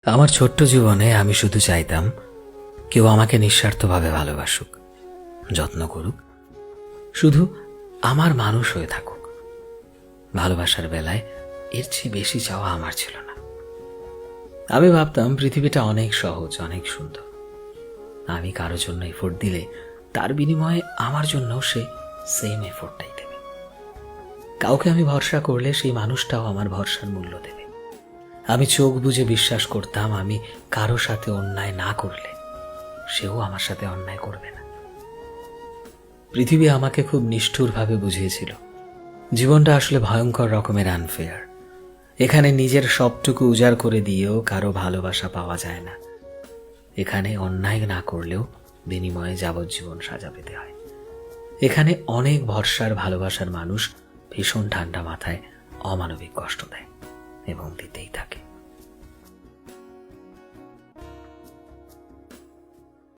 আমার ছোট্ট জীবনে আমি শুধু চাইতাম কেউ আমাকে নিঃস্বার্থভাবে ভালোবাসুক, যত্ন করুক, শুধু আমার মানুষ হয়ে থাকুক। ভালোবাসার বেলায় এর চেয়ে বেশি চাওয়া আমার ছিল না। আমি ভাবতাম পৃথিবীটা অনেক সহজ, অনেক সুন্দর। আমি কারো জন্য এফোর্ট দিলে তার বিনিময়ে আমার জন্য সে সেম এফোর্টটাই দেবে। কাউকে আমি ভরসা করলে সেই মানুষটাও আমার ভরসার মূল্য দেবে। আমি চোখ বুজে বিশ্বাস করতাম আমি কারো সাথে অন্যায় না করলে সেও আমার সাথে অন্যায় করবে না। পৃথিবী আমাকে খুব নিষ্ঠুরভাবে বুঝিয়েছিল জীবনটা আসলে ভয়ঙ্কর রকমের আনফেয়ার। এখানে নিজের সবটুকু উজাড় করে দিয়েও কারো ভালোবাসা পাওয়া যায় না। এখানে অন্যায় না করলেও বিনিময়ে যাবজ্জীবন সাজা পেতে হয়। এখানে অনেক ভরসার ভালোবাসার মানুষ ভীষণ ঠান্ডা মাথায় অমানবিক কষ্ট দেয় এবং দিতেই থাকে।